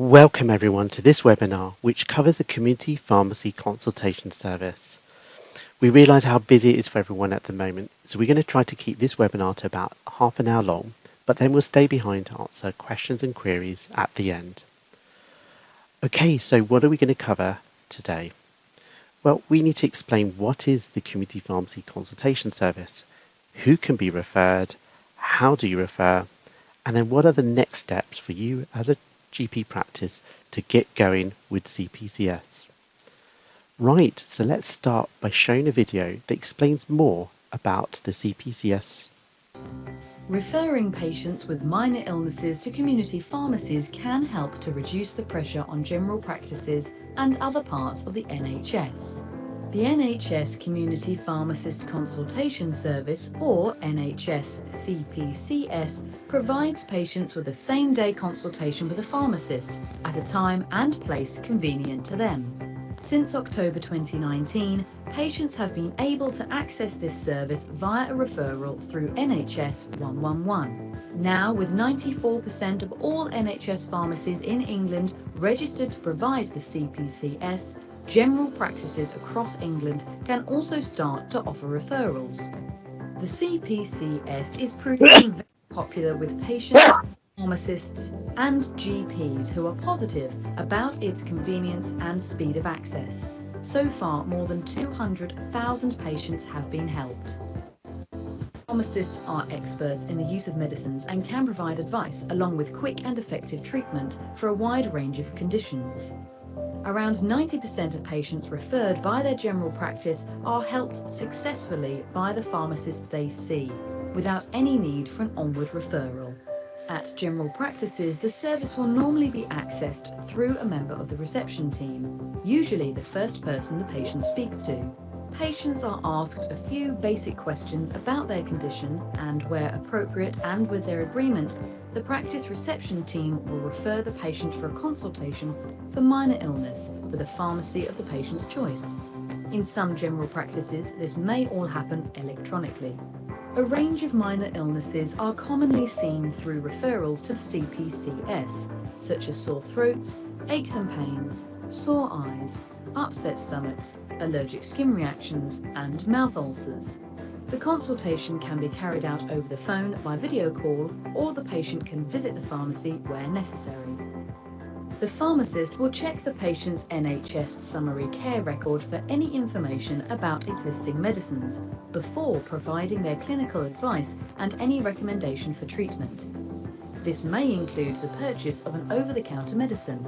Welcome everyone to this webinar, which covers the Community Pharmacy Consultation Service. We realise how busy it is for everyone at the moment, so we're going to try to keep this webinar to about half an hour long, but then we'll stay behind to answer questions and queries at the end. Okay, so what are we going to cover today? Well, we need to explain what is the Community Pharmacy Consultation Service, who can be referred, how do you refer, and then what are the next steps for you as a GP practice to get going with CPCS. Right, so let's start by showing a video that explains more about the CPCS. Referring patients with minor illnesses to community pharmacies can help to reduce the pressure on general practices and other parts of the NHS. The NHS Community Pharmacist Consultation Service, or NHS CPCS, provides patients with a same-day consultation with a pharmacist at a time and place convenient to them. Since October 2019, patients have been able to access this service via a referral through NHS 111. Now, with 94% of all NHS pharmacies in England registered to provide the CPCS, general practices across England can also start to offer referrals. The CPCS is proving very popular with patients, pharmacists and GPs who are positive about its convenience and speed of access. So far, more than 200,000 patients have been helped. Pharmacists are experts in the use of medicines and can provide advice along with quick and effective treatment for a wide range of conditions. Around 90% of patients referred by their general practice are helped successfully by the pharmacist they see, without any need for an onward referral. At general practices, the service will normally be accessed through a member of the reception team, usually the first person the patient speaks to. Patients are asked a few basic questions about their condition, and where appropriate and with their agreement, the practice reception team will refer the patient for a consultation for minor illness with a pharmacy of the patient's choice. In some general practices, this may all happen electronically. A range of minor illnesses are commonly seen through referrals to the CPCS, such as sore throats, aches and pains, sore eyes, upset stomachs, allergic skin reactions, and mouth ulcers. The consultation can be carried out over the phone by video call, or the patient can visit the pharmacy where necessary. The pharmacist will check the patient's NHS summary care record for any information about existing medicines before providing their clinical advice and any recommendation for treatment. This may include the purchase of an over-the-counter medicine.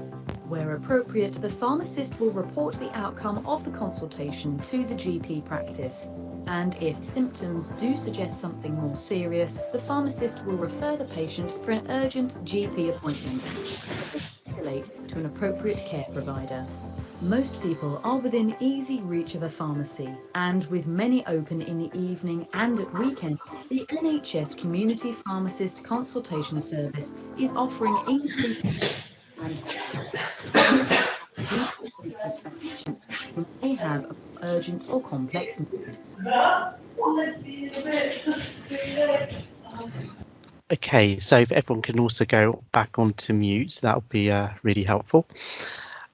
Where appropriate, the pharmacist will report the outcome of the consultation to the GP practice. And if symptoms do suggest something more serious, the pharmacist will refer the patient for an urgent GP appointment and escalate to an appropriate care provider. Most people are within easy reach of a pharmacy, and with many open in the evening and at weekends, the NHS Community Pharmacist Consultation Service is offering increased and treatments for patients who may have an urgent or complex need. Okay, so if everyone can also go back onto mute, that would be really helpful.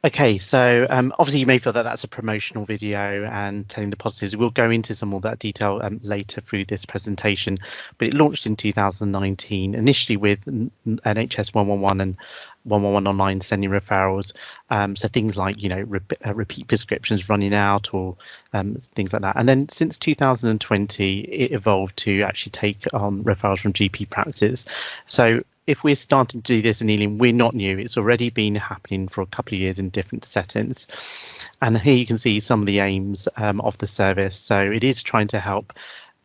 Okay, so obviously you may feel that that's a promotional video and telling the positives. We'll go into some more of that detail later through this presentation, but it launched in 2019, initially with NHS 111 and 111 online sending referrals. So things like, you know, repeat prescriptions running out or things like that. And then since 2020, it evolved to actually take on referrals from GP practices. So if we're starting to do this in Ealing, we're not new. It's already been happening for a couple of years in different settings. And here you can see some of the aims of the service. So it is trying to help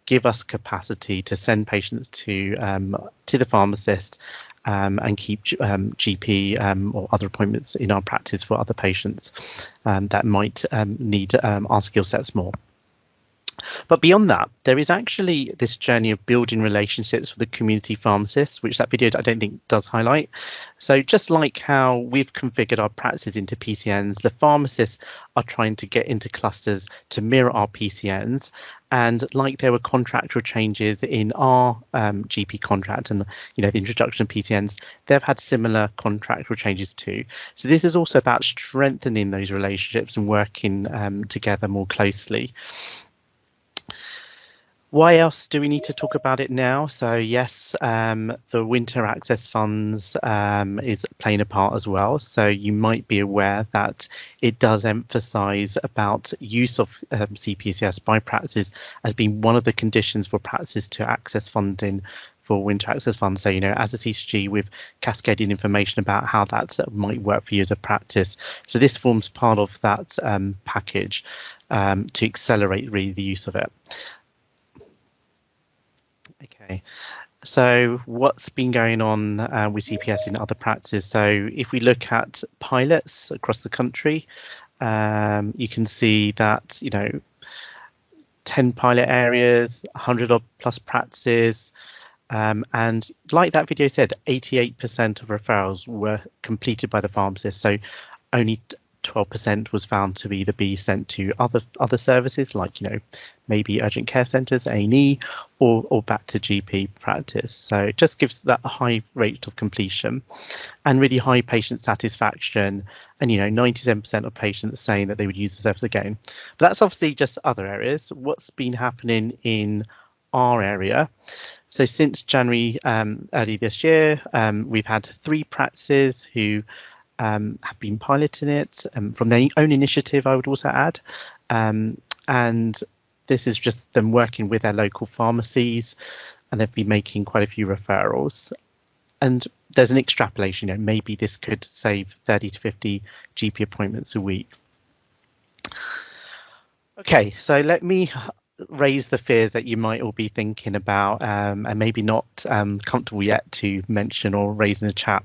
give us capacity to send patients to the pharmacist and keep GP or other appointments in our practice for other patients that might need our skill sets more. But beyond that, there is actually this journey of building relationships with the community pharmacists, which that video I don't think does highlight. So just like how we've configured our practices into PCNs, the pharmacists are trying to get into clusters to mirror our PCNs. And like there were contractual changes in our GP contract and the introduction of PCNs, they've had similar contractual changes too. So this is also about strengthening those relationships and working together more closely. Why else do we need to talk about it now? So yes, the Winter Access Funds is playing a part as well. So you might be aware that it does emphasise about use of CPCS by practices as being one of the conditions for practices to access funding for Winter Access Funds. So, as a CCG, with cascading information about how that might work for you as a practice. So this forms part of that package to accelerate really the use of it. Okay, so what's been going on with CPS in other practices? So if we look at pilots across the country, you can see that 10 pilot areas, 100 odd plus practices, and like that video said, 88% of referrals were completed by the pharmacist. So only 12% was found to either be sent to other services like maybe urgent care centres, A&E, or back to GP practice. So it just gives that a high rate of completion and really high patient satisfaction, and 97% of patients saying that they would use the service again. But that's obviously just other areas. What's been happening in our area? So since January early this year, we've had 3 practices who have been piloting it from their own initiative, I would also add. And this is just them working with their local pharmacies, and they've been making quite a few referrals. And there's an extrapolation, maybe this could save 30 to 50 GP appointments a week. Okay, so let me raise the fears that you might all be thinking about and maybe not comfortable yet to mention or raise in the chat.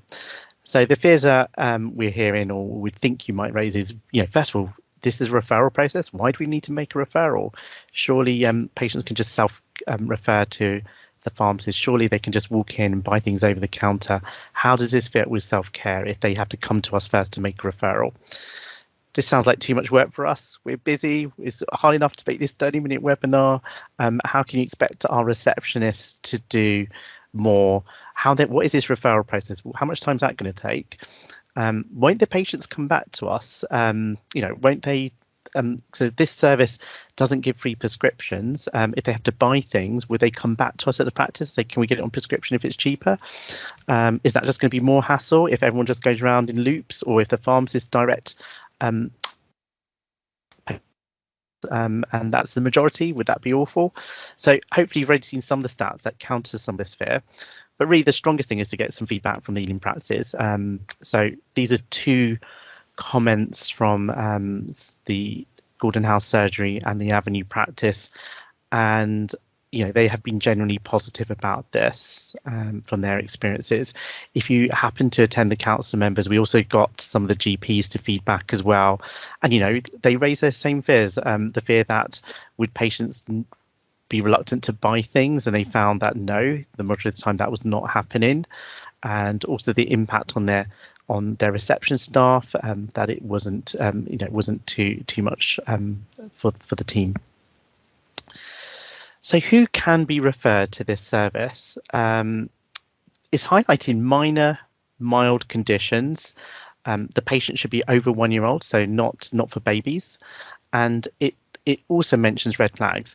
So the fears that we're hearing or would think you might raise is, first of all, this is a referral process. Why do we need to make a referral? Surely patients can just self-refer to the pharmacist. Surely they can just walk in and buy things over the counter. How does this fit with self-care if they have to come to us first to make a referral? This sounds like too much work for us. We're busy. It's hard enough to make this 30-minute webinar. How can you expect our receptionists to do more? What is this referral process? How much time is that going to take? Won't the patients come back to us? Won't they? So this service doesn't give free prescriptions. If they have to buy things, would they come back to us at the practice and say, can we get it on prescription if it's cheaper? Is that just going to be more hassle if everyone just goes around in loops, or if the pharmacist direct and that's the majority? Would that be awful? So hopefully you've already seen some of the stats that counter some of this fear. But really, the strongest thing is to get some feedback from the Ealing practices. So these are 2 comments from the Gordon House Surgery and the Avenue practice, and they have been generally positive about this from their experiences. If you happen to attend the council members, we also got some of the GPs to feedback as well, and they raise their same fears. The fear that would patients be reluctant to buy things, and they found that no, the majority of the time that was not happening, and also the impact on their reception staff, that it wasn't wasn't too much for the team. So who can be referred to this service? It's highlighting minor, mild conditions. The patient should be over 1 year old, so not for babies, and it also mentions red flags.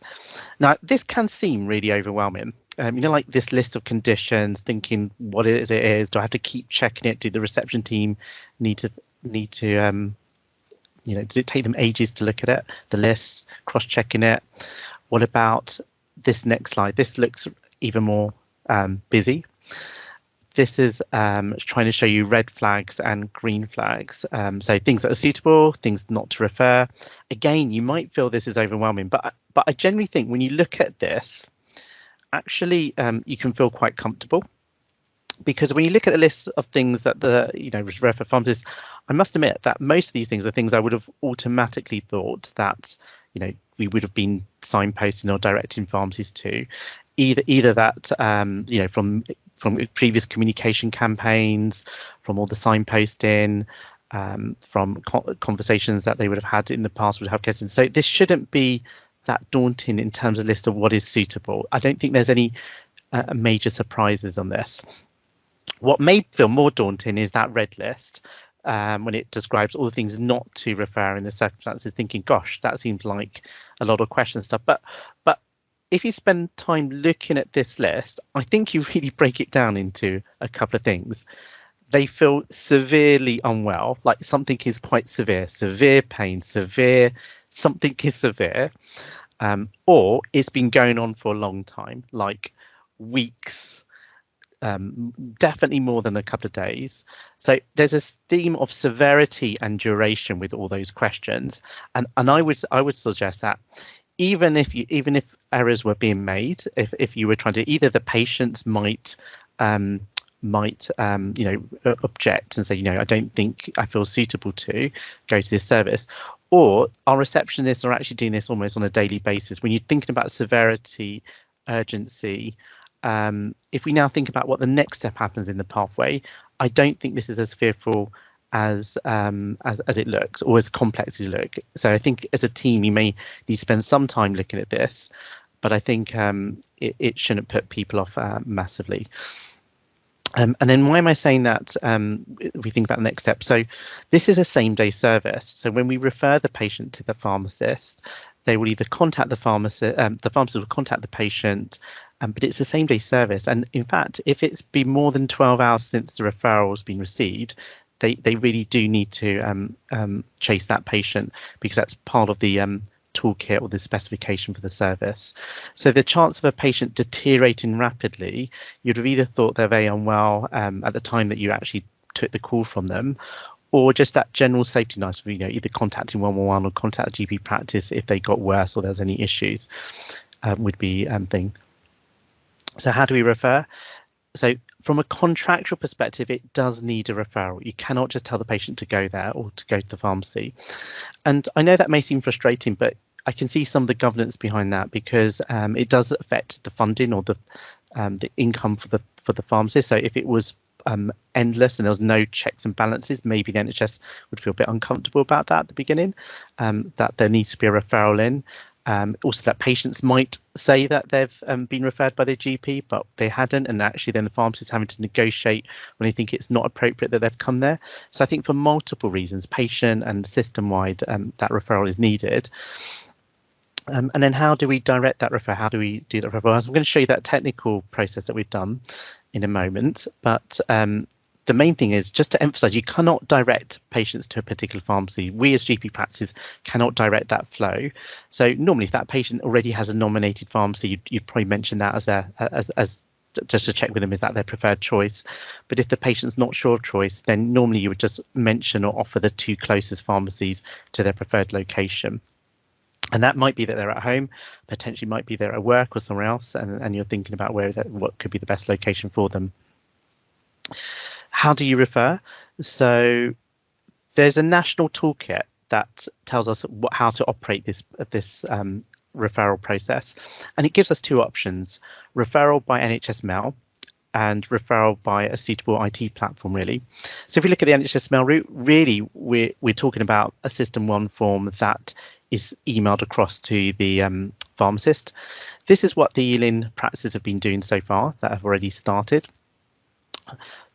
Now, this can seem really overwhelming. Like this list of conditions, thinking what it is. Do I have to keep checking it? Do the reception team need to does it take them ages to look at it? The list, cross-checking it. What about this next slide? This looks even more busy. This is trying to show you red flags and green flags. So things that are suitable, things not to refer. Again, you might feel this is overwhelming, but I generally think when you look at this, actually you can feel quite comfortable, because when you look at the list of things that the refer pharmacists, I must admit that most of these things are things I would have automatically thought that we would have been signposting or directing pharmacies to. Either that from previous communication campaigns, from all the signposting, from conversations that they would have had in the past with healthcare systems. So this shouldn't be that daunting in terms of list of what is suitable. I don't think there's any major surprises on this. What may feel more daunting is that red list, when it describes all the things not to refer in the circumstances, thinking, gosh, that seems like a lot of question stuff. But if you spend time looking at this list, I think you really break it down into a couple of things. They feel severely unwell, like something is quite severe pain, something is severe, or it's been going on for a long time, like weeks, definitely more than a couple of days. So there's a theme of severity and duration with all those questions, and I would suggest that even if errors were being made, if you were trying to, either the patients might object and say, I don't think I feel suitable to go to this service, or our receptionists are actually doing this almost on a daily basis. When you're thinking about severity, urgency, if we now think about what the next step happens in the pathway, I don't think this is as fearful as it looks, or as complex as it looks. So I think as a team, you may need to spend some time looking at this, but I think it shouldn't put people off massively. And then why am I saying that? If we think about the next step, so this is a same-day service. So when we refer the patient to the pharmacist, they will either contact the pharmacist will contact the patient, but it's a same-day service. And in fact, if it's been more than 12 hours since the referral has been received, they really do need to chase that patient, because that's part of the toolkit or the specification for the service. So the chance of a patient deteriorating rapidly, you'd have either thought they're very unwell at the time that you actually took the call from them, or just that general safety net, either contacting 111 or contact a GP practice if they got worse or there's any issues, would be thing. So how do we refer? So from a contractual perspective, it does need a referral. You cannot just tell the patient to go there or to go to the pharmacy. And I know that may seem frustrating, but I can see some of the governance behind that, because it does affect the funding or the income for the pharmacist. So if it was endless and there was no checks and balances, maybe the NHS would feel a bit uncomfortable about that at the beginning, that there needs to be a referral in. Also, that patients might say that they've been referred by their GP, but they hadn't, and actually then the pharmacist is having to negotiate when they think it's not appropriate that they've come there. So I think for multiple reasons, patient and system-wide, that referral is needed. And then how do we direct that referral? How do we do that referral? I'm going to show you that technical process that we've done in a moment, but the main thing is just to emphasize, you cannot direct patients to a particular pharmacy. We as GP practices cannot direct that flow. So normally if that patient already has a nominated pharmacy, you'd probably mention that as just to check with them, is that their preferred choice? But if the patient's not sure of choice, then normally you would just mention or offer the two closest pharmacies to their preferred location. And that might be that they're at home, potentially might be they're at work or somewhere else, and you're thinking about what could be the best location for them. How do you refer? So there's a national toolkit that tells us how to operate this referral process, and it gives us two options: referral by NHS mail and referral by a suitable IT platform, really. So if we look at the NHS mail route, really we're talking about a System 1 form that is emailed across to the pharmacist. This is what the Ealing practices have been doing so far that have already started.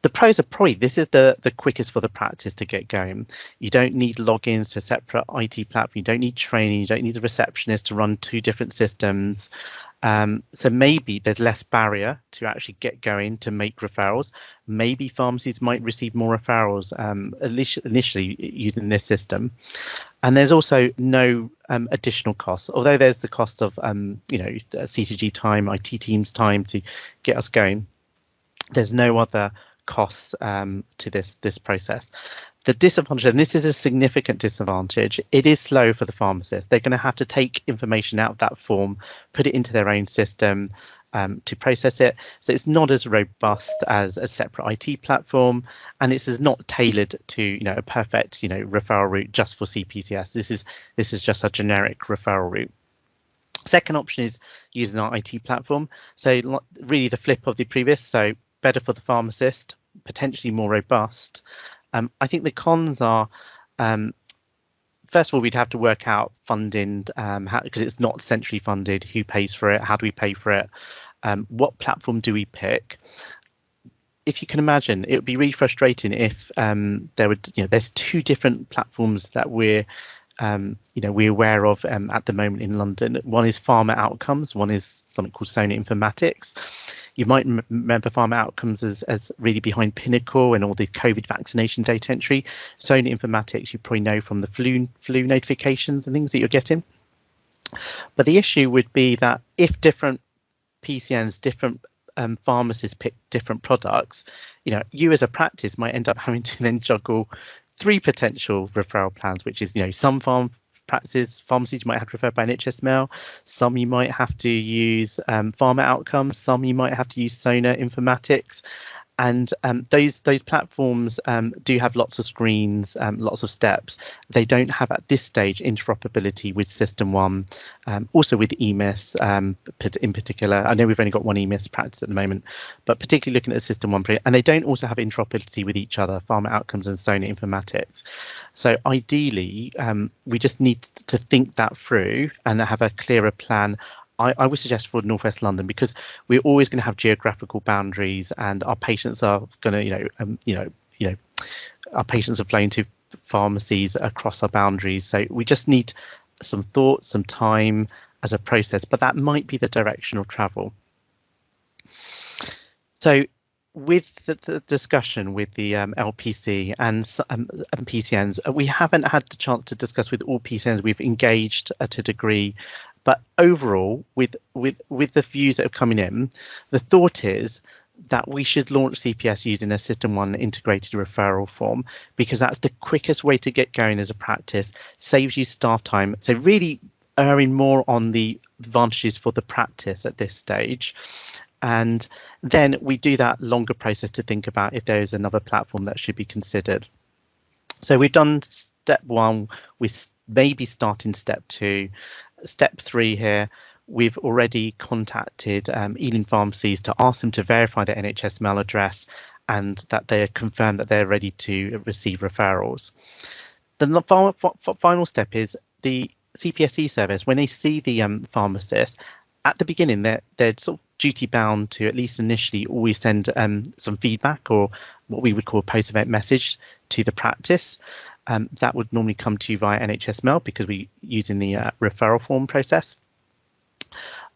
The pros are probably this is the quickest for the practice to get going. You don't need logins to a separate IT platform. You don't need training. You don't need the receptionist to run two different systems. So maybe there's less barrier to actually get going to make referrals. Maybe pharmacies might receive more referrals initially using this system. And there's also no additional costs, although there's the cost of CCG time, IT teams time to get us going. There's no other costs to this process. The disadvantage, and this is a significant disadvantage, it is slow for the pharmacist. They're going to have to take information out of that form, put it into their own system, to process it. So it's not as robust as a separate IT platform, and it's not tailored to a perfect referral route just for CPCS. This is just a generic referral route. Second option is using our IT platform. So really the flip of the previous. So better for the pharmacist, potentially more robust. I think the cons are, first of all, we'd have to work out funding because it's not centrally funded. Who pays for it? How do we pay for it? What platform do we pick? If you can imagine, it would be really frustrating if there's two different platforms that we're aware of at the moment in London. One is Pharma Outcomes, one is something called Sona Informatics. You might remember Pharma Outcomes as really behind Pinnacle and all the COVID vaccination data entry. Sona Informatics, you probably know from the flu notifications and things that you're getting. But the issue would be that if different PCNs, different pharmacists pick different products, you as a practice might end up having to then juggle 3 potential referral plans, which is, some pharmacies you might have to refer by NHS Mail, some you might have to use Pharma Outcomes, some you might have to use Sona Informatics. And those platforms do have lots of screens, lots of steps. They don't have at this stage interoperability with System 1, also with EMIS in particular. I know we've only got one EMIS practice at the moment, but particularly looking at System 1, and they don't also have interoperability with each other, Pharma Outcomes and Sona Informatics. So ideally, we just need to think that through and have a clearer plan. I would suggest for Northwest London, because we're always going to have geographical boundaries, and our patients are going to, our patients are flowing to pharmacies across our boundaries. So we just need some thought, some time as a process, but that might be the direction of travel. So with the discussion with the LPC and PCNs, we haven't had the chance to discuss with all PCNs. We've engaged at a degree, but overall, with the views that are coming in, the thought is that we should launch CPS using a System 1 integrated referral form, because that's the quickest way to get going as a practice, saves you staff time. So really erring more on the advantages for the practice at this stage. And then we do that longer process to think about if there is another platform that should be considered. So we've done step 1, we maybe starting step 2. Step 3 here, we've already contacted Ealing pharmacies to ask them to verify their NHS mail address and that they're confirmed that they're ready to receive referrals. The final step is the CPSE service. When they see the pharmacist, at the beginning, they're sort of duty bound to at least initially always send some feedback, or what we would call a post-event message, to the practice. That would normally come to you via NHS Mail, because we're using the referral form process.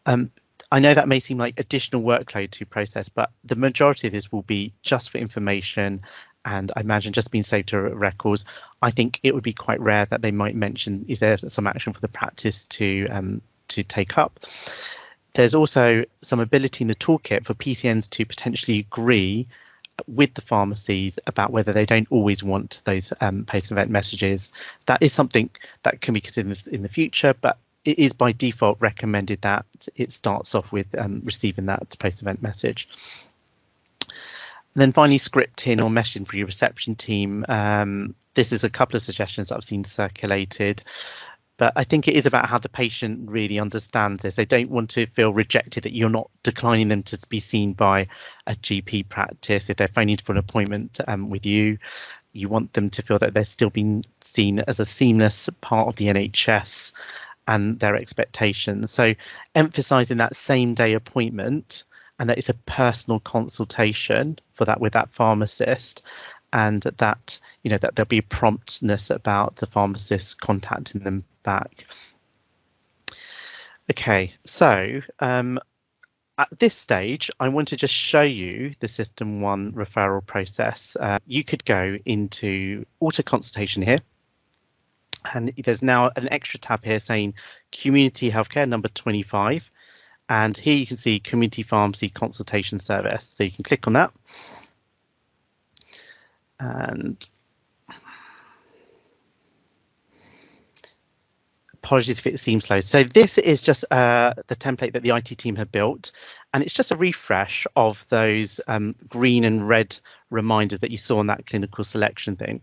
I know that may seem like additional workload to process, but the majority of this will be just for information, and I imagine just being saved to records. I think it would be quite rare that they might mention, is there some action for the practice to take up? There's also some ability in the toolkit for PCNs to potentially agree with the pharmacies about whether they don't always want those post-event messages. That is something that can be considered in the future, but it is by default recommended that it starts off with receiving that post-event message. And then finally, scripting or messaging for your reception team. This is a couple of suggestions that I've seen circulated. But I think it is about how the patient really understands this. They don't want to feel rejected, that you're not declining them to be seen by a GP practice. If they're phoning for an appointment with you, you want them to feel that they're still being seen as a seamless part of the NHS and their expectations. So emphasising that same day appointment, and that it's a personal consultation for that with that pharmacist, and that that there'll be promptness about the pharmacist contacting them back. Okay, so at this stage, I want to just show you the System 1 referral process. You could go into auto consultation here, and there's now an extra tab here saying Community Healthcare number 25, and here you can see Community Pharmacy Consultation Service. So you can click on that. And Apologies if it seems slow. So this is just the template that the IT team have built, and it's just a refresh of those green and red reminders that you saw in that clinical selection thing.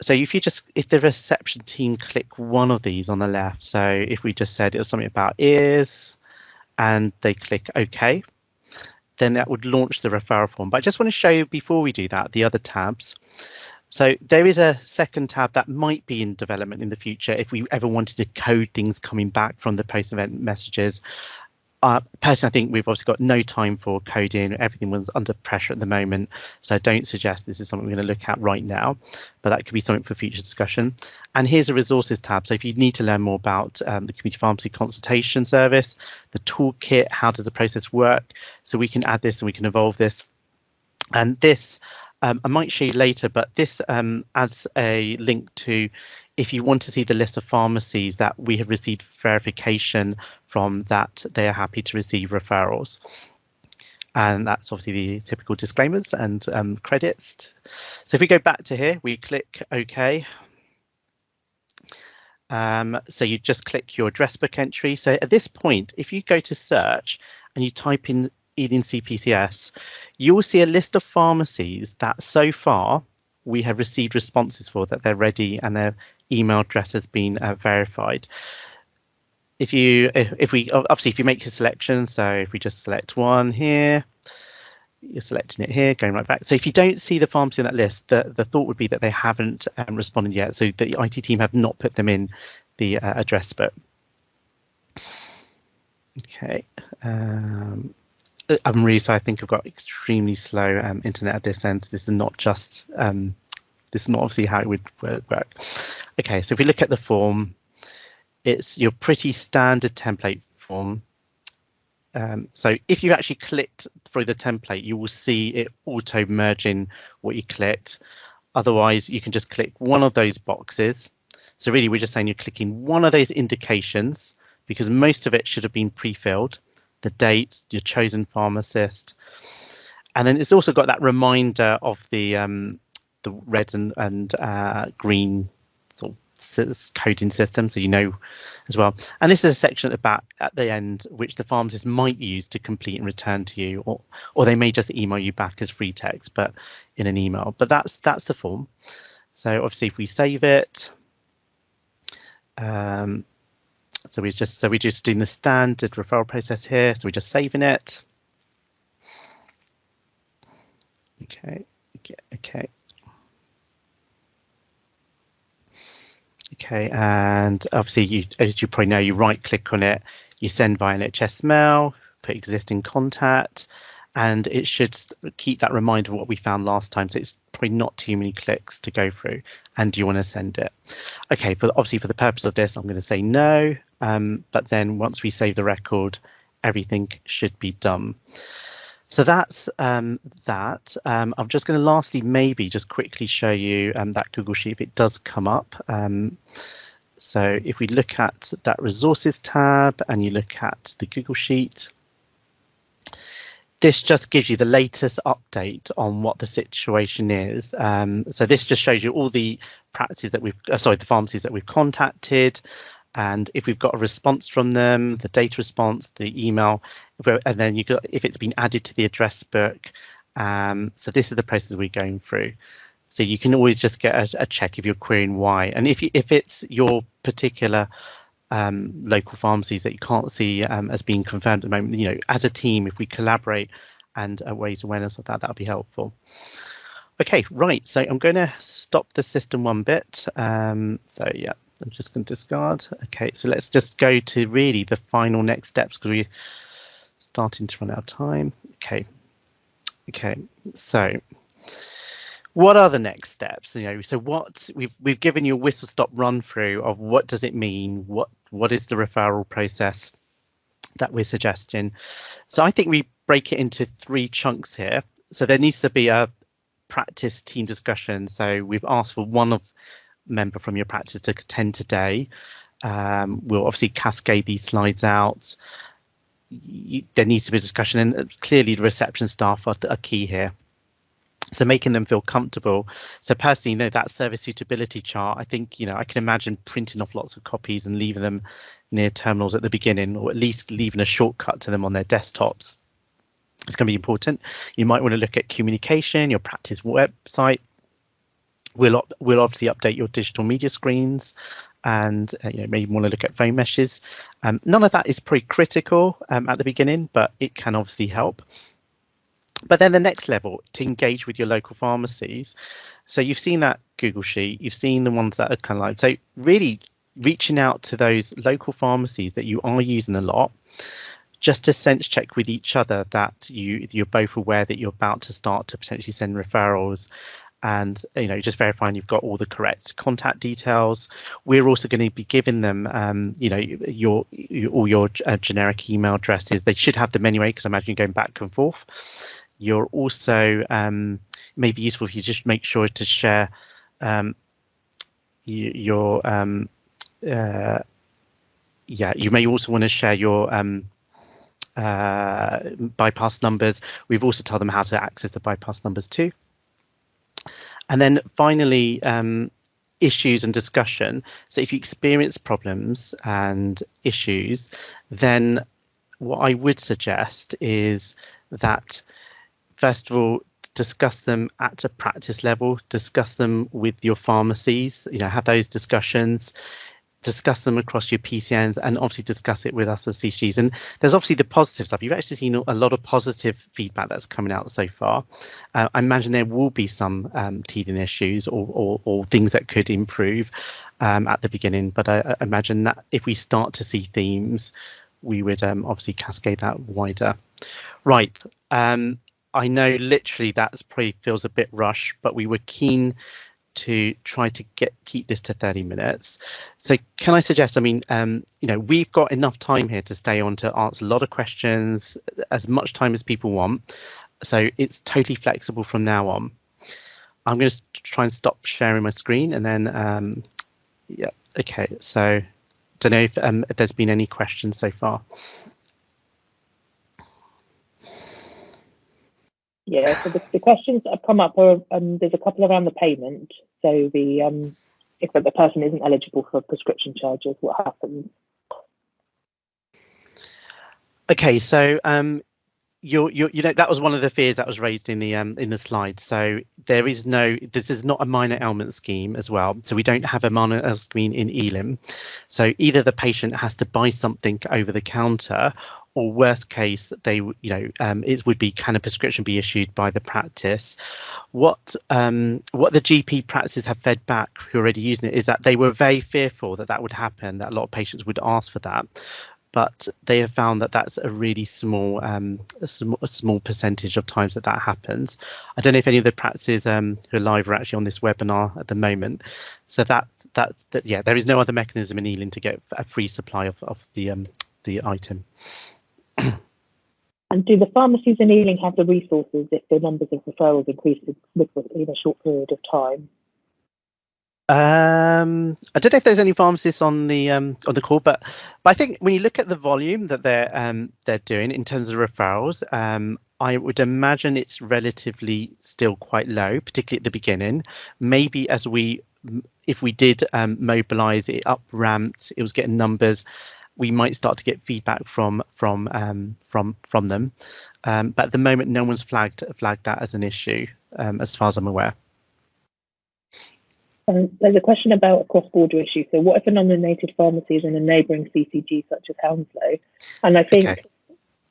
So if the reception team click one of these on the left, so if we just said it was something about ears and they click OK, then that would launch the referral form. But I just want to show you before we do that, the other tabs. So there is a second tab that might be in development in the future if we ever wanted to code things coming back from the post-event messages. Personally, I think we've obviously got no time for coding. Everything was under pressure at the moment, so I don't suggest this is something we're going to look at right now, but that could be something for future discussion. And here's a resources tab. So if you need to learn more about the Community Pharmacy Consultation Service, the toolkit, how does the process work, so we can add this and we can evolve this. And this, I might show you later, but this adds a link to if you want to see the list of pharmacies that we have received verification from that they are happy to receive referrals. And that's obviously the typical disclaimers and credits. So if we go back to here, we click OK. So you just click your address book entry. So at this point, if you go to search and you type in Ealing CPCS, you will see a list of pharmacies that so far we have received responses for, that they're ready and their email address has been verified. If we make a selection, so if we just select one here, you're selecting it here, going right back. So if you don't see the pharmacy on that list, the thought would be that they haven't responded yet. So the IT team have not put them in the address book. Okay. I'm really sorry. I think I've got extremely slow internet at this end. So this is not just this is not obviously how it would work. Okay, so if we look at the form, it's your pretty standard template form. So if you actually clicked through the template, you will see it auto merging what you clicked. Otherwise, you can just click one of those boxes. So really, we're just saying you're clicking one of those indications because most of it should have been pre-filled. The date, your chosen pharmacist, and then it's also got that reminder of the red and green sort of coding system, so you know as well. And this is a section at the back at the end which the pharmacist might use to complete and return to you, or they may just email you back as free text, but in an email. But that's the form. So obviously, if we save it. So we're just doing the standard referral process here. So we're just saving it. Okay. And obviously, as you probably know, you right click on it, you send via NHS mail, put existing contact, and it should keep that reminder of what we found last time. So it's probably not too many clicks to go through. And do you want to send it? Okay, but obviously for the purpose of this, I'm going to say no. But then once we save the record, everything should be done. So that's that. I'm just going to lastly maybe just quickly show you that Google Sheet if it does come up. So if we look at that resources tab and you look at the Google Sheet, this just gives you the latest update on what the situation is. So this just shows you all the practices that the pharmacies that we've contacted, and if we've got a response from them, the data response, the email, and then you got if it's been added to the address book. So this is the process we're going through. So you can always just get a check if you're querying why, and if it's your particular local pharmacies that you can't see as being confirmed at the moment, as a team, if we collaborate and raise awareness of that, that'll be helpful. Okay, right. So I'm going to stop the system one bit. So yeah, I'm just going to discard. Okay, so let's just go to really the final next steps because we're starting to run out of time. Okay, so what are the next steps? So what we've given you a whistle stop run through of what does it mean? What is the referral process that we're suggesting? So I think we break it into 3 chunks here. So there needs to be a practice team discussion. So we've asked for one member from your practice to attend today. We'll obviously cascade these slides out. There needs to be a discussion, and clearly the reception staff are key here. So making them feel comfortable. So personally, that service suitability chart, I think, I can imagine printing off lots of copies and leaving them near terminals at the beginning, or at least leaving a shortcut to them on their desktops. It's going to be important. You might want to look at communication, your practice website. We'll obviously update your digital media screens, and maybe want to look at phone meshes. None of that is pretty critical at the beginning, but it can obviously help. But then the next level, to engage with your local pharmacies. So you've seen that Google Sheet, you've seen the ones that are kind of like, so really reaching out to those local pharmacies that you are using a lot, just to sense check with each other that you're both aware that you're about to start to potentially send referrals, and just verifying you've got all the correct contact details. We're also going to be giving them all your generic email addresses. They should have them anyway, because I imagine you're going back and forth. You're also maybe useful if you just make sure to share your you may also want to share your bypass numbers. We've also told them how to access the bypass numbers too. And then finally, issues and discussion. So if you experience problems and issues, then what I would suggest is that, first of all, discuss them at a practice level, discuss them with your pharmacies, have those discussions, discuss them across your PCNs, and obviously discuss it with us as CCGs. And there's obviously the positive stuff. You've actually seen a lot of positive feedback that's coming out so far. I imagine there will be some teething issues or things that could improve at the beginning, but I imagine that if we start to see themes, we would obviously cascade that wider. Right. I know literally that probably feels a bit rushed, but we were keen to try to keep this to 30 minutes. So can I suggest, we've got enough time here to stay on to answer a lot of questions, as much time as people want. So it's totally flexible from now on. I'm going to try and stop sharing my screen, and then, okay. So don't know if there's been any questions so far. Yeah, so the questions that have come up are, there's a couple around the payment. So if the person isn't eligible for prescription charges, what happens? Okay, so that was one of the fears that was raised in the slide. So this is not a minor ailment scheme as well. So we don't have a minor ailment scheme in Ealing. So either the patient has to buy something over the counter, or worst case, it would be, can a prescription be issued by the practice? What the GP practices have fed back who are already using it is that they were very fearful that would happen, that a lot of patients would ask for that. But they have found that that's a really small percentage of times that happens. I don't know if any of the practices who are live are actually on this webinar at the moment. So there is no other mechanism in Ealing to get a free supply of the item. And do the pharmacies in Ealing have the resources if the numbers of referrals increase in a short period of time? I don't know if there's any pharmacists on the call, but I think when you look at the volume that they're doing in terms of referrals, I would imagine it's relatively still quite low, particularly at the beginning. Maybe if we did mobilize it up ramped, it was getting numbers, we might start to get feedback from them. But at the moment, no one's flagged that as an issue, as far as I'm aware. There's a question about a cross-border issue. So what if a nominated pharmacy is in a neighbouring CCG such as Hounslow? And I think, okay.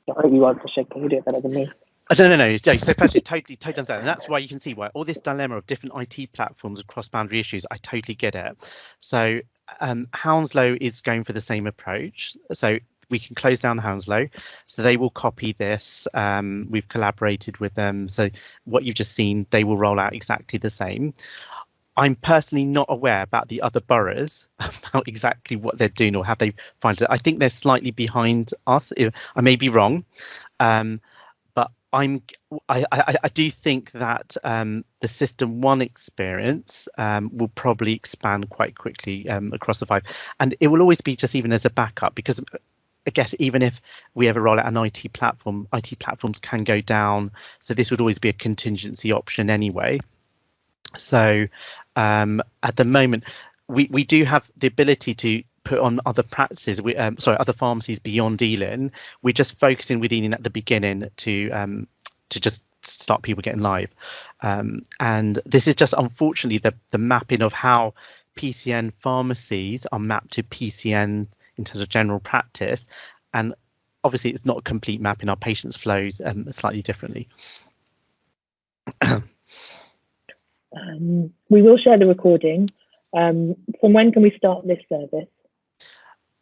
I hope you answer, Shane, can you do it better than me? No. So personally, totally understand. And that's why you can see why all this dilemma of different IT platforms and cross-boundary issues, I totally get it. So Hounslow is going for the same approach. So we can close down Hounslow. So they will copy this. We've collaborated with them. So what you've just seen, they will roll out exactly the same. I'm personally not aware about the other boroughs, about exactly what they're doing or how they find it. I think they're slightly behind us. I may be wrong, but I do think that the System 1 experience will probably expand quite quickly across the 5. And it will always be just even as a backup, because I guess even if we ever roll out an IT platform, IT platforms can go down. So this would always be a contingency option anyway. So at the moment, we do have the ability to put on other practices, other pharmacies beyond Ealing. We're just focusing with Ealing at the beginning to just start people getting live. And this is just unfortunately the mapping of how PCN pharmacies are mapped to PCN in terms of general practice. And obviously it's not a complete mapping. Our patients flows slightly differently. We will share the recording. From when can we start this service?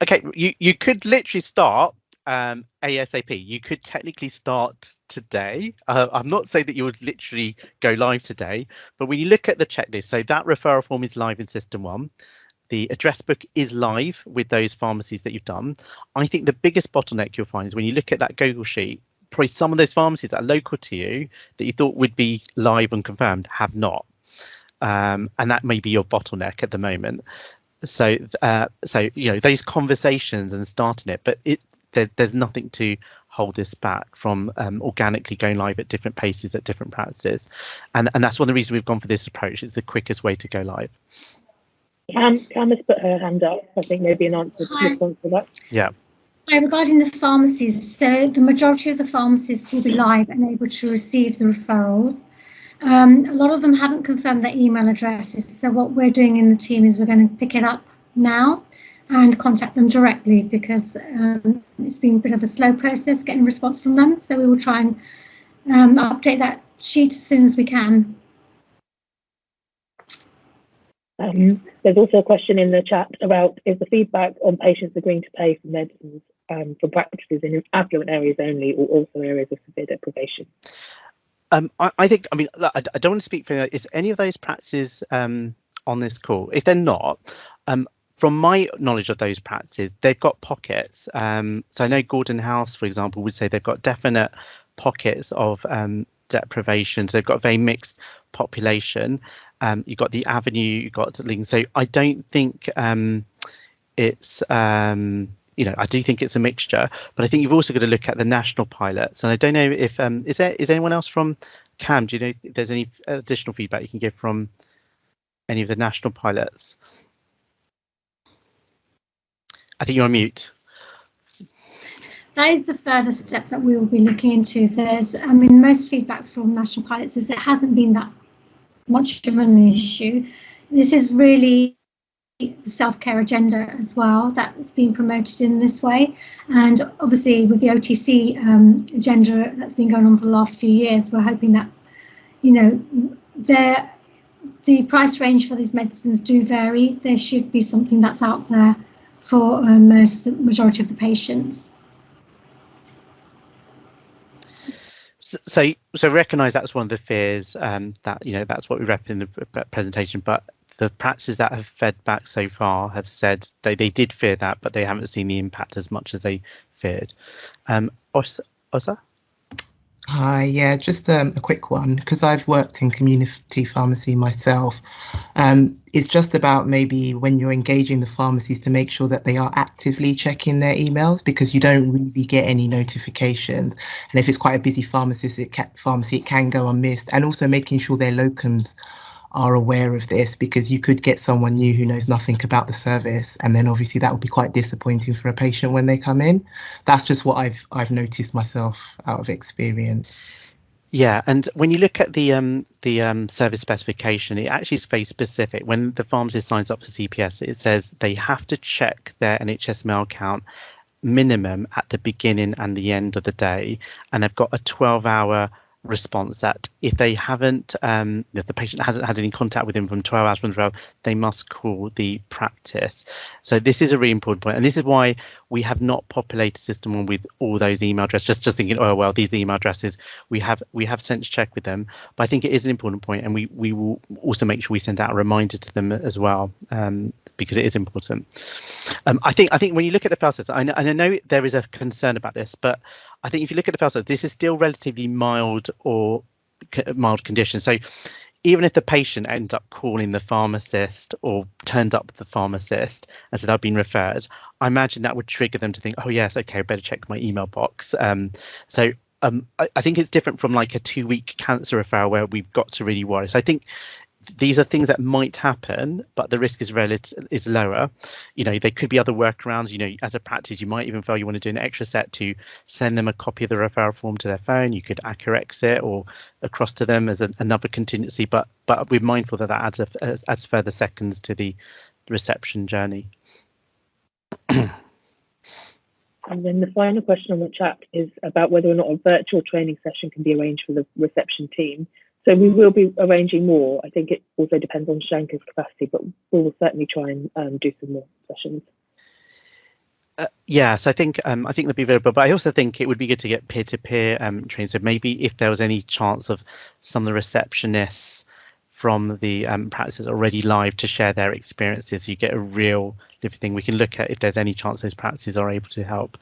Okay, you could literally start ASAP. You could technically start today. I'm not saying that you would literally go live today, but when you look at the checklist, so that referral form is live in System 1. The address book is live with those pharmacies that you've done. I think the biggest bottleneck you'll find is when you look at that Google sheet, probably some of those pharmacies that are local to you that you thought would be live and confirmed have not. And that may be your bottleneck at the moment. So those conversations and starting it, but there's nothing to hold this back from organically going live at different paces at different practices, and that's one of the reasons we've gone for this approach. It's the quickest way to go live. Cam has put her hand up. I think maybe an answer response to that. Yeah. Hi, regarding the pharmacies, so the majority of the pharmacists will be live and able to receive the referrals. A lot of them haven't confirmed their email addresses, so what we're doing in the team is we're going to pick it up now and contact them directly, because it's been a bit of a slow process getting a response from them. So we will try and update that sheet as soon as we can. There's also a question in the chat about, is the feedback on patients agreeing to pay for medicines for practices in affluent areas only, or also areas of severe deprivation? I think, I don't want to speak for, is any of those practices on this call? If they're not, from my knowledge of those practices, they've got pockets. So I know Gordon House, for example, would say they've got definite pockets of deprivation. So they've got a very mixed population. You've got the Avenue, you've got Ealing. So I don't think it's I do think it's a mixture, but I think you've also got to look at the national pilots. And I don't know if is anyone else from CAM? Do you know if there's any additional feedback you can give from any of the national pilots? I think you're on mute. That is the further step that we will be looking into. Most feedback from national pilots is there hasn't been that much of an issue. This is really the self-care agenda as well that's being promoted in this way, and obviously with the OTC agenda that's been going on for the last few years, we're hoping that the price range for these medicines do vary. There should be something that's out there for the majority of the patients. So recognise that's one of the fears that that's what we rep in the presentation, but the practices that have fed back so far have said they did fear that, but they haven't seen the impact as much as they feared. Osa? Hi, yeah, just a quick one, because I've worked in community pharmacy myself. It's just about maybe when you're engaging the pharmacies to make sure that they are actively checking their emails, because you don't really get any notifications. And if it's quite a busy pharmacy, it can go unmissed. And also making sure their locums are aware of this, because you could get someone new who knows nothing about the service, and then obviously that would be quite disappointing for a patient when they come in. That's just what I've noticed myself out of experience. Yeah, and when you look at the service specification, it actually is very specific. When the pharmacist signs up for CPS, it says they have to check their NHS mail account minimum at the beginning and the end of the day, and they've got a 12-hour response that if they haven't, if the patient hasn't had any contact with him from 12 hours from 12, they must call the practice. So this is a really important point, and this is why we have not populated System 1 with all those email addresses, just thinking, oh well, these email addresses we have sent to check with them. But I think it is an important point, and we will also make sure we send out a reminder to them as well, because it is important. I think when you look at the file size, and I know there is a concern about this, but I think if you look at the file size, this is still relatively mild or mild condition. So even if the patient ends up calling the pharmacist or turned up with the pharmacist and said, I've been referred, I imagine that would trigger them to think, oh, yes, OK, I better check my email box. I think it's different from like a 2-week cancer referral where we've got to really worry. So I think these are things that might happen, but the risk is lower. There could be other workarounds. As a practice, you might even feel you want to do an extra set to send them a copy of the referral form to their phone. You could ACCA it or across to them as another contingency. But we're mindful that adds further seconds to the reception journey. And then the final question on the chat is about whether or not a virtual training session can be arranged for the reception team. So we will be arranging more. I think it also depends on Shanker's capacity, but we will certainly try and do some more sessions. So I think they'll be available, but I also think it would be good to get peer-to-peer training. So maybe if there was any chance of some of the receptionists from the practices already live to share their experiences, you get a real living thing. We can look at if there's any chance those practices are able to help.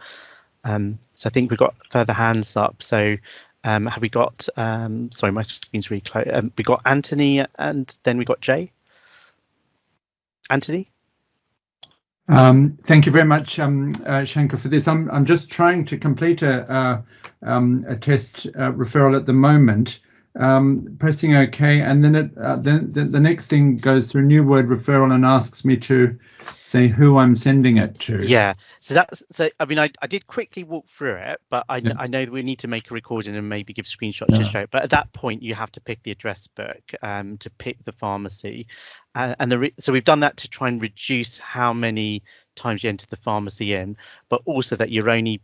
So I think we've got further hands up. So have we got, sorry, my screen's really close. We got Anthony and then we got Jay. Anthony? Thank you very much, Shankar, for this. I'm just trying to complete a test referral at the moment, pressing OK, and then the next thing goes through new word referral and asks me to say who I'm sending it to. Yeah, so I mean, I did quickly walk through it, but I know that we need to make a recording and maybe give screenshots to show it. But at that point, you have to pick the address book to pick the pharmacy. So we've done that to try and reduce how many times you enter the pharmacy in, but also that you're only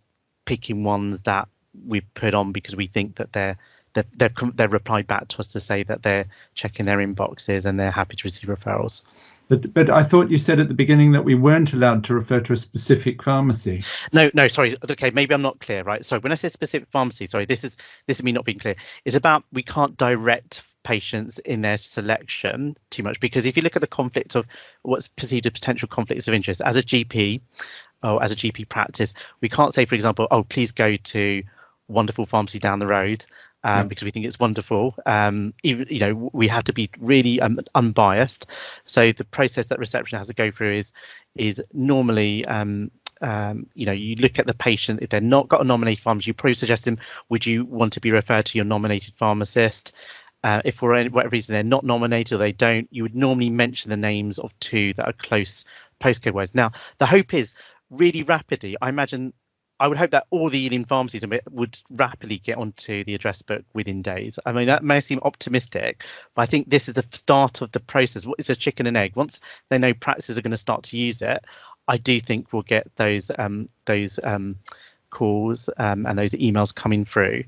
picking ones that we've put on because we think that they've replied back to us to say that they're checking their inboxes and they're happy to receive referrals. But I thought you said at the beginning that we weren't allowed to refer to a specific pharmacy. No, sorry. OK, maybe I'm not clear, right? So when I say specific pharmacy, sorry, this is me not being clear. It's about we can't direct patients in their selection too much, because if you look at the conflict of what's perceived as potential conflicts of interest as a GP or as a GP practice, we can't say, for example, oh, please go to wonderful pharmacy down the road. Because we think it's wonderful. Even, we have to be really unbiased. So the process that reception has to go through is normally, you look at the patient. If they're not got a nominated pharmacist, you probably suggest them, would you want to be referred to your nominated pharmacist? If for whatever reason they're not nominated or they don't, you would normally mention the names of 2 that are close postcode wise. Now, the hope is really rapidly, I would hope that all the Ealing pharmacies would rapidly get onto the address book within days. I mean, that may seem optimistic, but I think this is the start of the process. It's a chicken and egg. Once they know practices are going to start to use it, I do think we'll get those calls and those emails coming through.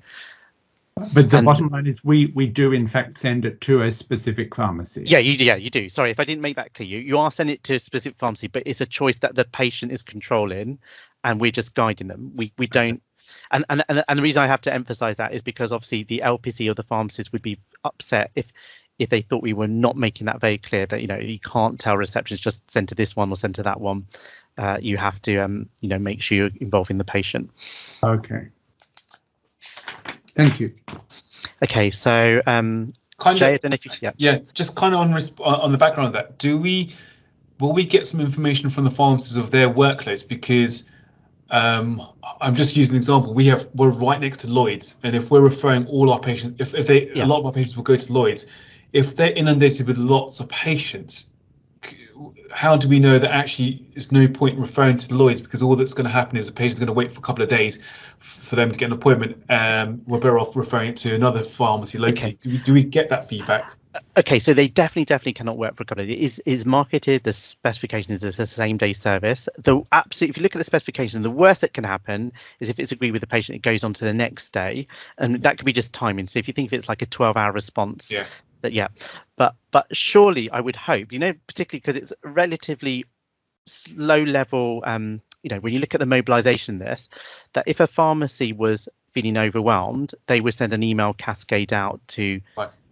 But the bottom line is we do in fact send it to a specific pharmacy. Yeah, you do. Sorry if I didn't make that clear. You are sending it to a specific pharmacy, but it's a choice that the patient is controlling, and we're just guiding them. We don't. And the reason I have to emphasize that is because obviously the LPC or the pharmacist would be upset if they thought we were not making that very clear, that you can't tell receptions just send to this one or send to that one. You have to make sure you're involving the patient. Okay. Thank you. Okay, so Jay, I don't know if you, just kind of on the background of that, will we get some information from the pharmacists of their workloads? Because I'm just using an example. We're right next to Lloyd's, and if we're referring all our patients, a lot of our patients will go to Lloyd's. If they're inundated with lots of patients, how do we know that actually there's no point in referring to Lloyd's, because all that's going to happen is the patient's going to wait for a couple of days for them to get an appointment, and we're better off referring it to another pharmacy locally. Okay. Do we get that feedback? Okay, so they definitely cannot work for a couple of days. It is marketed, the specification is a same day service. Though absolutely, if you look at the specification, the worst that can happen is if it's agreed with the patient, it goes on to the next day, and that could be just timing. So if you think if it's like a 12-hour response, but surely I would hope, particularly because it's relatively low level, when you look at the mobilization list, that if a pharmacy was feeling overwhelmed, they would send an email cascade out to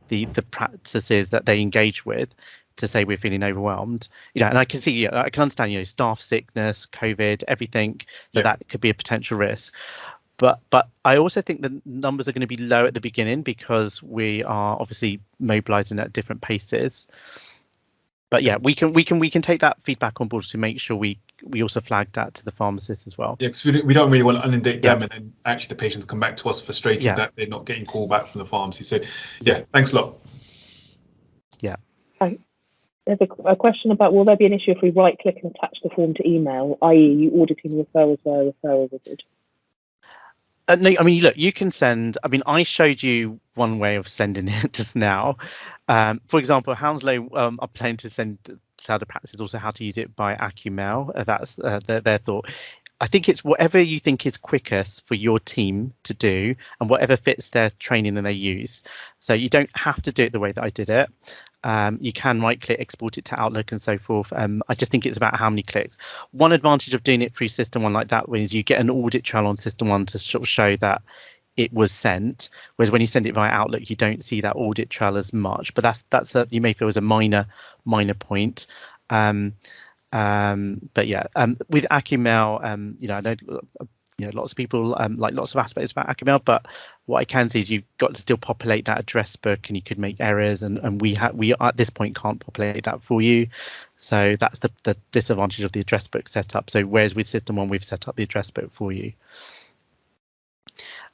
the practices that they engage with to say we're feeling overwhelmed. And I can see, I can understand, staff sickness, COVID, everything, that could be a potential risk. But I also think the numbers are going to be low at the beginning because we are obviously mobilising at different paces. But yeah, we can take that feedback on board to make sure we also flag that to the pharmacists as well. Yeah, because we don't really want to inundate them, Yeah. and then actually the patients come back to us frustrated Yeah. that they're not getting called back from the pharmacy. So yeah, thanks a lot. Yeah. There's a question about, will there be an issue if we right-click and attach the form to email, i.e. you auditing referrals via referral wizard? No, I mean, look, you can send. I mean, I showed you one way of sending it just now. For example, Hounslow are planning to send to other practices also how to use it by AccuMail. That's their thought. I think it's whatever you think is quickest for your team to do and whatever fits their training and they use. So you don't have to do it the way that I did it. You can right click, export it to Outlook and so forth. I just think it's about how many clicks. One advantage of doing it through System 1 like that is you get an audit trail on System 1 to sort of show that it was sent, whereas when you send it via Outlook, you don't see that audit trail as much. But that's you may feel is a minor point. But yeah, with AccuMail, you know, I know lots of people like lots of aspects about AccuMail, but what I can see is you've got to still populate that address book, and you could make errors, and we at this point can't populate that for you. So that's the disadvantage of the address book setup. So whereas with System 1 we've set up the address book for you.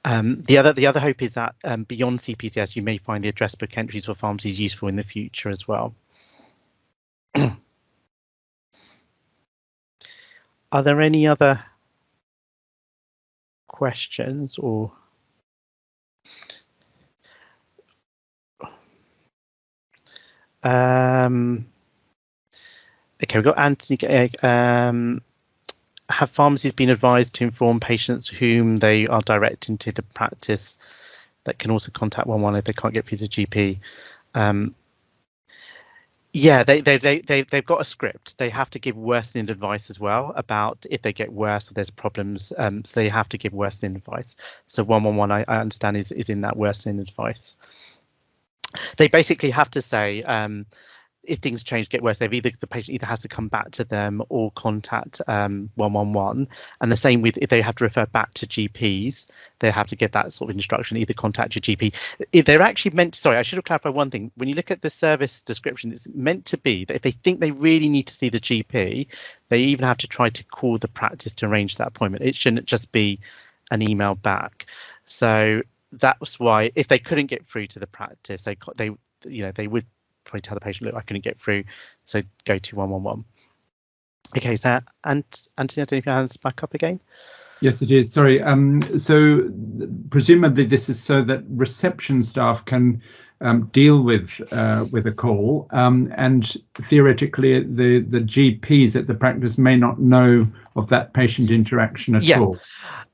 The other hope is that beyond CPCS you may find the address book entries for pharmacies useful in the future as well. Are there any other questions or okay, we've got Anthony. Have pharmacies been advised to inform patients whom they are directing to the practice that can also contact 111 if they can't get through the GP? Yeah, they've got a script. They have to give worsening advice as well about if they get worse or there's problems. So they have to give worsening advice. So 111, I understand, is in that worsening advice. They basically have to say if things change, get worse, the patient either has to come back to them or contact 111. And the same with if they have to refer back to GPs, they have to get that sort of instruction, either contact your GP. If they're actually meant to, sorry, I should have clarified one thing. When you look at the service description, it's meant to be that if they think they really need to see the GP, they even have to try to call the practice to arrange that appointment. It shouldn't just be an email back. So that's why if they couldn't get through to the practice, they would probably tell the patient, look, I couldn't get through, so go to 111. Okay, so Anthony, I don't know if your hand's back up again. Yes, it is. Sorry. So presumably this is so that reception staff can deal with a call, and theoretically the GPs at the practice may not know of that patient interaction at all.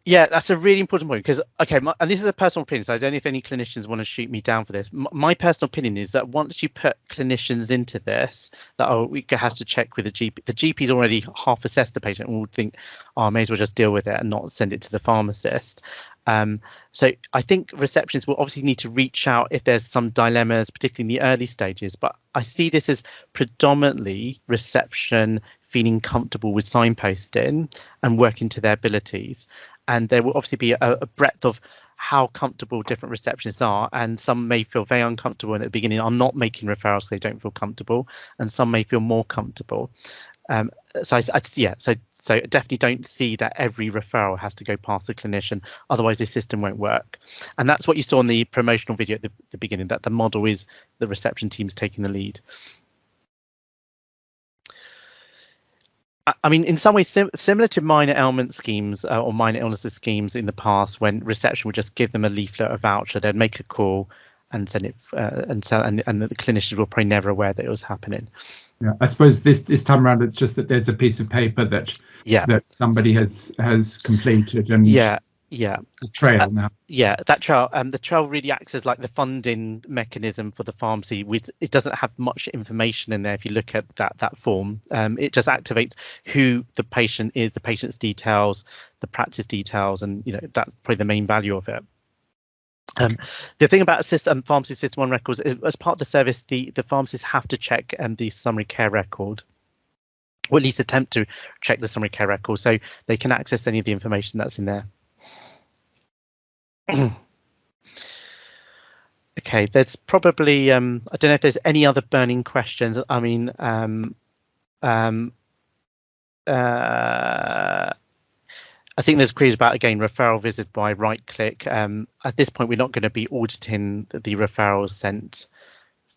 Yeah, that's a really important point because, okay, and this is a personal opinion, so I don't know if any clinicians want to shoot me down for this. My personal opinion is that once you put clinicians into this, that we has to check with the GP. The GP's already half assessed the patient and would think, oh, I may as well just deal with it and not send it to the pharmacist. So I think receptionists will obviously need to reach out if there's some dilemmas, particularly in the early stages. But I see this as predominantly reception feeling comfortable with signposting and working to their abilities. And there will obviously be a breadth of how comfortable different receptionists are, and some may feel very uncomfortable and at the beginning are not making referrals because they don't feel comfortable, and some may feel more comfortable. So definitely don't see that every referral has to go past the clinician, otherwise the system won't work. And that's what you saw in the promotional video at the beginning, that the model is the reception teams taking the lead. I mean, in some ways, similar to minor ailment schemes or minor illnesses schemes in the past, when reception would just give them a leaflet, a voucher, they'd make a call and send it, and the clinicians were probably never aware that it was happening. Yeah, I suppose this time around, it's just that there's a piece of paper that that somebody has completed, and it's a trail now. That trail, the trail really acts as like the funding mechanism for the pharmacy. It doesn't have much information in there. If you look at that form, it just activates who the patient is, the patient's details, the practice details, and that's probably the main value of it. The thing about pharmacy System 1 records is, as part of the service, the pharmacists have to check the summary care record, or at least attempt to check the summary care record, so they can access any of the information that's in there. Okay, there's probably I don't know if there's any other burning questions. I mean, I think there's queries about, again, referral visit by right click. At this point, we're not going to be auditing the referrals sent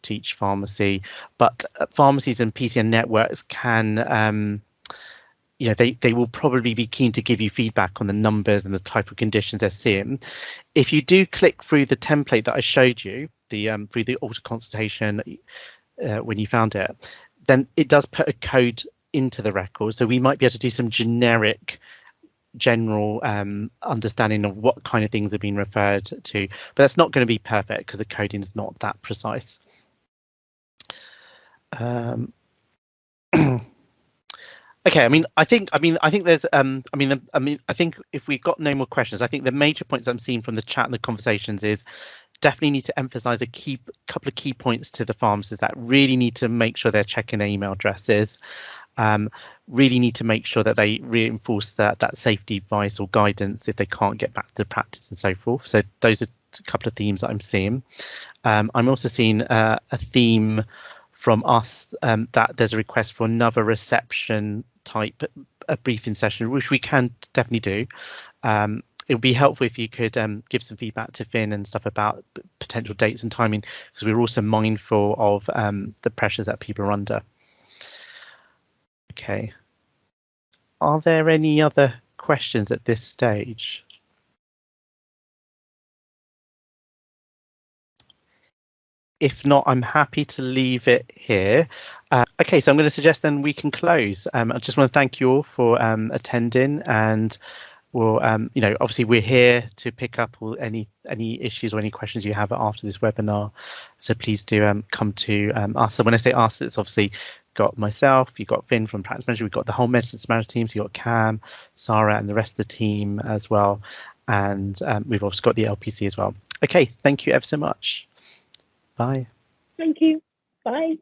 to each pharmacy, but pharmacies and PCN networks can, you know, they will probably be keen to give you feedback on the numbers and the type of conditions they're seeing. If you do click through the template that I showed you, the through the auto consultation when you found it, then it does put a code into the record. So we might be able to do some general understanding of what kind of things are being referred to, but that's not going to be perfect because the coding is not that precise. Okay, I think there's I think if we've got no more questions, I think the major points I'm seeing from the chat and the conversations is definitely need to emphasize a couple of key points to the pharmacists that really need to make sure they're checking their email addresses. Really need to make sure that they reinforce that safety advice or guidance if they can't get back to the practice and so forth. So those are a couple of themes that I'm seeing. I'm also seeing a theme from us that there's a request for another reception type a briefing session, which we can definitely do. It would be helpful if you could give some feedback to Finn and stuff about potential dates and timing, because we're also mindful of the pressures that people are under. Okay. Are there any other questions at this stage? If not, I'm happy to leave it here. Okay, so I'm going to suggest then we can close. I just want to thank you all for attending, and we'll, you know, obviously we're here to pick up all any issues or any questions you have after this webinar. So please do come to us. So when I say us, it's obviously got myself, you've got Finn from Practice Manager, we've got the whole medicine management team, so you've got Cam, Sarah, and the rest of the team as well. And we've also got the LPC as well. Okay, thank you ever so much. Bye. Thank you. Bye.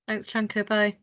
Thanks, Chanka. Bye.